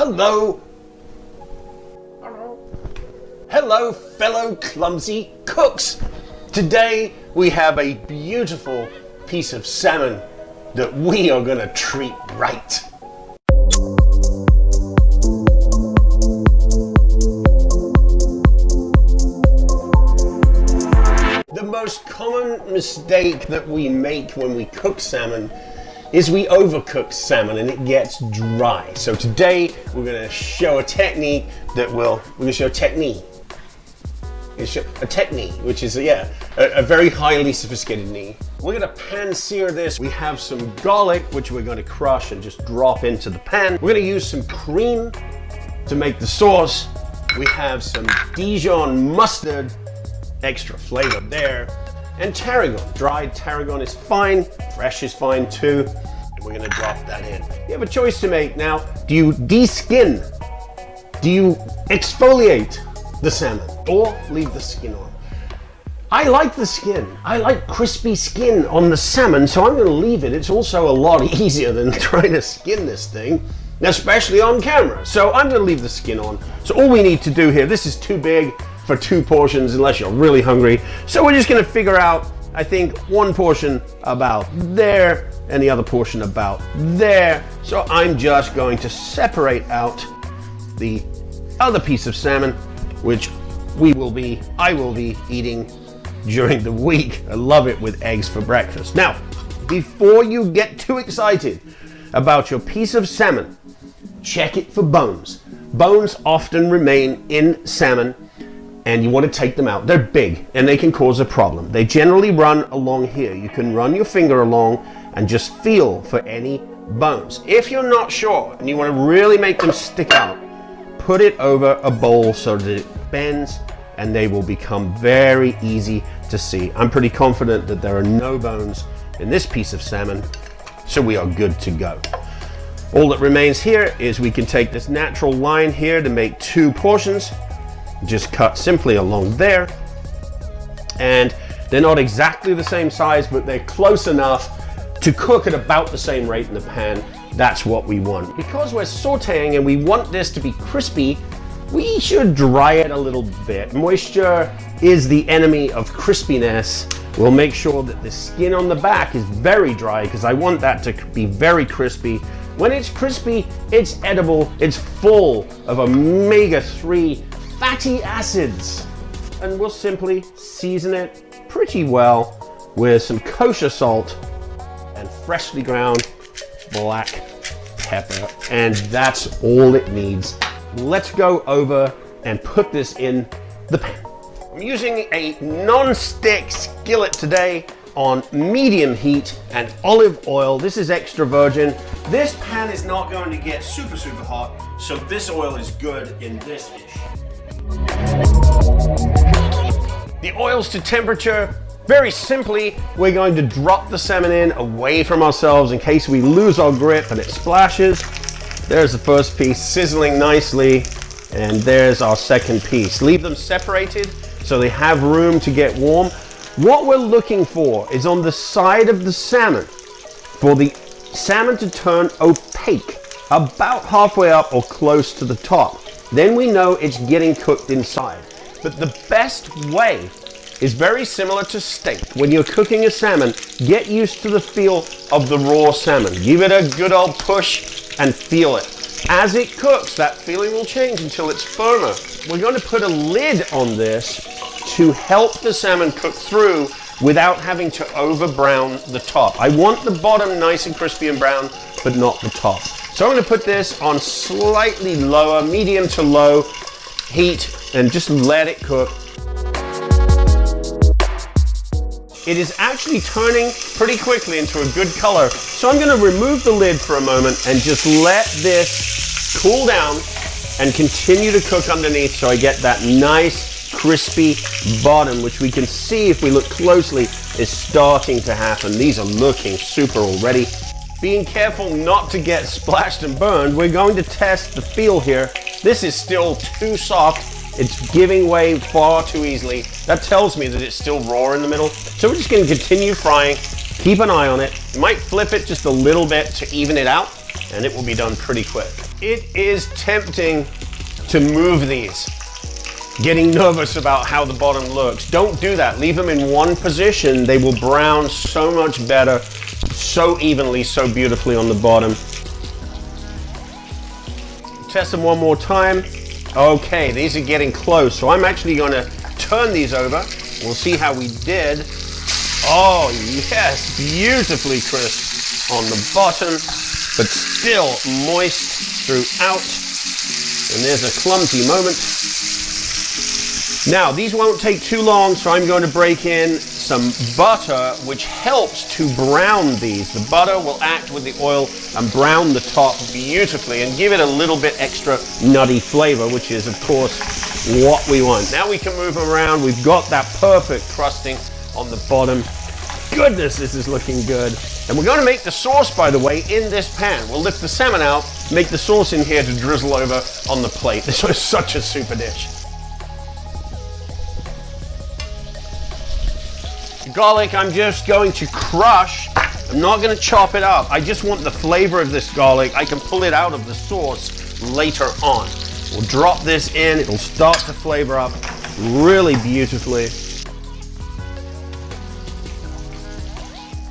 Hello. Hello, fellow clumsy cooks. Today we have a beautiful piece of salmon that we are gonna treat right. The most common mistake that we make when we cook salmon is we overcook salmon and it gets dry. So today we're going to show a technique which is a very highly sophisticated knee. We're going to pan sear this. We have some garlic which we're going to crush and just drop into the pan. We're going to use some cream to make the sauce. We have some Dijon mustard, extra flavor there, and tarragon. Dried tarragon is fine, fresh is fine too. And we're gonna drop that in. You have a choice to make now. Do you de-skin? Do you exfoliate the salmon or leave the skin on? I like the skin. I like crispy skin on the salmon, so I'm gonna leave it. It's also a lot easier than trying to skin this thing, especially on camera. So I'm gonna leave the skin on. So all we need to do here, this is too big for 2 portions unless you're really hungry. So we're just gonna figure out, I think, 1 portion about there and the other portion about there. So I'm just going to separate out the other piece of salmon, which I will be eating during the week. I love it with eggs for breakfast. Now, before you get too excited about your piece of salmon, check it for bones. Bones often remain in salmon, and you want to take them out. They're big and they can cause a problem. They generally run along here. You can run your finger along and just feel for any bones. If you're not sure and you want to really make them stick out, put it over a bowl so that it bends and they will become very easy to see. I'm pretty confident that there are no bones in this piece of salmon, so we are good to go. All that remains here is we can take this natural line here to make 2 portions. Just cut simply along there, and they're not exactly the same size, but they're close enough to cook at about the same rate in the pan. That's what we want. Because we're sauteing and we want this to be crispy, we should dry it a little bit. Moisture is the enemy of crispiness. We'll make sure that the skin on the back is very dry because I want that to be very crispy. When it's crispy, it's edible. It's full of omega-3 fatty acids, and we'll simply season it pretty well with some kosher salt and freshly ground black pepper, and that's all it needs. Let's go over and put this in the pan. I'm using a non-stick skillet today on medium heat and olive oil. This is extra virgin. This pan is not going to get super hot, so this oil is good in this dish. The oil's to temperature. Very simply, we're going to drop the salmon in away from ourselves in case we lose our grip and it splashes. There's the first piece sizzling nicely, and there's our second piece. Leave them separated so they have room to get warm. What we're looking for is on the side of the salmon, for the salmon to turn opaque, about halfway up or close to the top. Then we know it's getting cooked inside. But the best way is very similar to steak. When you're cooking a salmon, get used to the feel of the raw salmon. Give it a good old push and feel it. As it cooks, that feeling will change until it's firmer. We're going to put a lid on this to help the salmon cook through without having to over brown the top. I want the bottom nice and crispy and brown, but not the top. So I'm going to put this on slightly lower, medium to low heat, and just let it cook. It is actually turning pretty quickly into a good color. So I'm going to remove the lid for a moment and just let this cool down and continue to cook underneath so I get that nice crispy bottom, which we can see if we look closely is starting to happen. These are looking super already. Being careful not to get splashed and burned, we're going to test the feel here. This is still too soft. It's giving way far too easily. That tells me that it's still raw in the middle. So we're just going to continue frying. Keep an eye on it. You might flip it just a little bit to even it out, and it will be done pretty quick. It is tempting to move these, getting nervous about how the bottom looks. Don't do that. Leave them in one position. They will brown so much better, so evenly, so beautifully on the bottom. Test them one more time. Okay, these are getting close, so I'm actually going to turn these over. We'll see how we did. Oh yes, beautifully crisp on the bottom, but still moist throughout. And there's a clumsy moment. Now, these won't take too long, so I'm going to break in some butter, which helps to brown these. The butter will act with the oil and brown the top beautifully and give it a little bit extra nutty flavor, which is, of course, what we want. Now we can move them around. We've got that perfect crusting on the bottom. Goodness, this is looking good. And we're going to make the sauce, by the way, in this pan. We'll lift the salmon out, make the sauce in here to drizzle over on the plate. This was such a super dish. Garlic, I'm just going to crush. I'm not going to chop it up. I just want the flavor of this garlic. I can pull it out of the sauce later on. We'll drop this in. It'll start to flavor up really beautifully.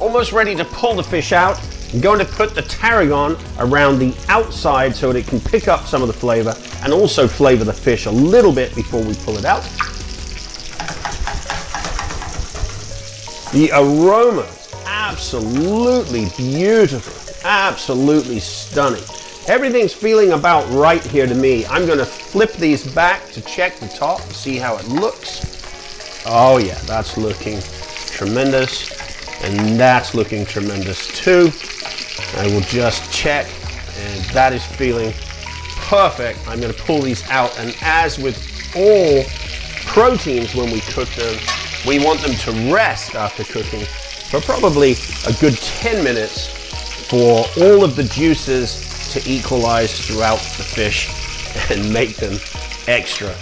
Almost ready to pull the fish out. I'm going to put the tarragon around the outside so that it can pick up some of the flavor and also flavor the fish a little bit before we pull it out. The aroma, absolutely beautiful, absolutely stunning. Everything's feeling about right here to me. I'm going to flip these back to check the top and see how it looks. Oh yeah, that's looking tremendous. And that's looking tremendous too. I will just check, and that is feeling perfect. I'm going to pull these out, and as with all proteins when we cook them, we want them to rest after cooking for probably a good 10 minutes for all of the juices to equalize throughout the fish and make them extra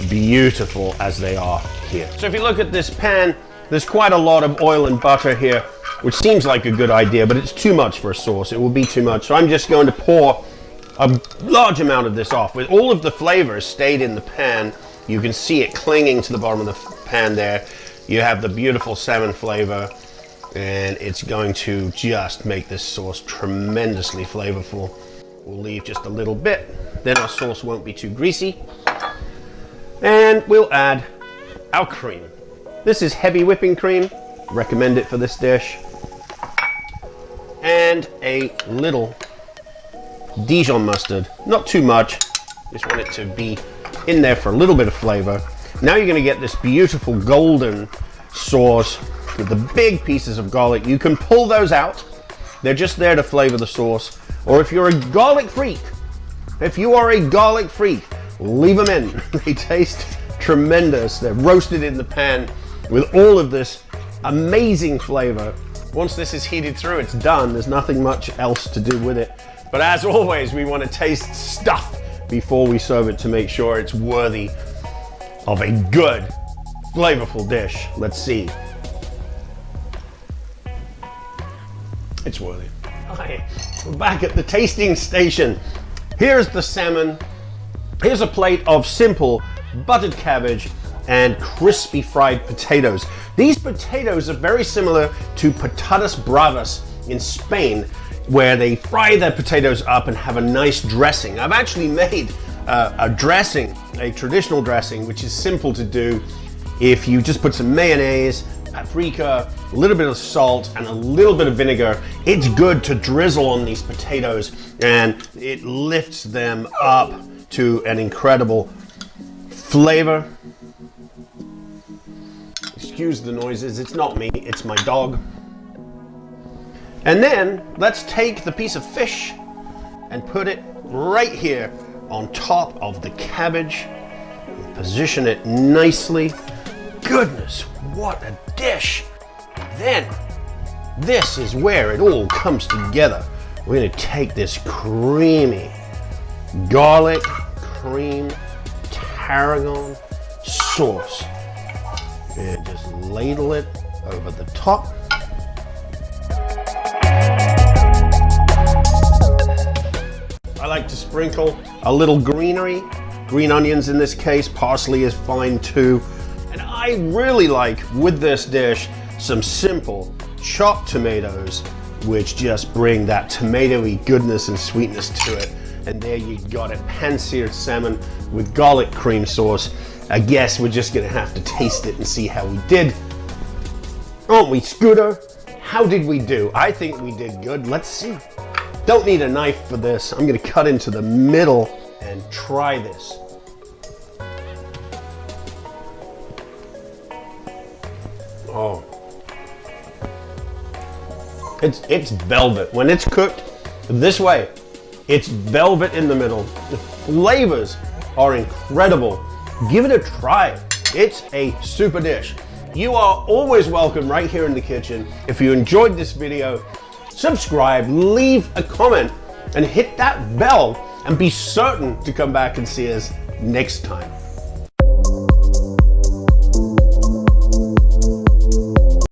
beautiful as they are here. So if you look at this pan, there's quite a lot of oil and butter here, which seems like a good idea, but it's too much for a sauce. It will be too much. So I'm just going to pour a large amount of this off. With all of the flavors stayed in the pan, you can see it clinging to the bottom of the pan there. You have the beautiful salmon flavor, and it's going to just make this sauce tremendously flavorful. We'll leave just a little bit, then our sauce won't be too greasy. And we'll add our cream. This is heavy whipping cream, recommend it for this dish. And a little Dijon mustard, not too much, just want it to be in there for a little bit of flavor. Now you're gonna get this beautiful golden sauce with the big pieces of garlic. You can pull those out, they're just there to flavor the sauce. Or if you're a garlic freak, leave them in. They taste tremendous. They're roasted in the pan with all of this amazing flavor. Once this is heated through, it's done. There's nothing much else to do with it. But as always, we want to taste stuff before we serve it to make sure it's worthy of a good, flavorful dish. Let's see. It's worthy. Hi, we're back at the tasting station. Here's the salmon. Here's a plate of simple buttered cabbage and crispy fried potatoes. These potatoes are very similar to patatas bravas in Spain, where they fry their potatoes up and have a nice dressing. I've actually made a dressing, a traditional dressing, which is simple to do. If you just put some mayonnaise, paprika, a little bit of salt, and a little bit of vinegar, it's good to drizzle on these potatoes, and it lifts them up to an incredible flavor. Excuse the noises, it's not me, it's my dog. And then let's take the piece of fish and put it right here on top of the cabbage. Position it nicely. Goodness, what a dish. Then, this is where it all comes together. We're gonna take this creamy garlic, cream, tarragon sauce and just ladle it over the top. I like to sprinkle a little greenery. Green onions in this case, parsley is fine too. And I really like, with this dish, some simple chopped tomatoes, which just bring that tomatoey goodness and sweetness to it. And there you got it, pan-seared salmon with garlic cream sauce. I guess we're just gonna have to taste it and see how we did. Aren't we, Scooter? How did we do? I think we did good. Let's see. Don't need a knife for this. I'm gonna cut into the middle and try this. Oh. It's velvet. When it's cooked this way, it's velvet in the middle. The flavors are incredible. Give it a try. It's a super dish. You are always welcome right here in the kitchen. If you enjoyed this video, subscribe, leave a comment, and hit that bell, and be certain to come back and see us next time.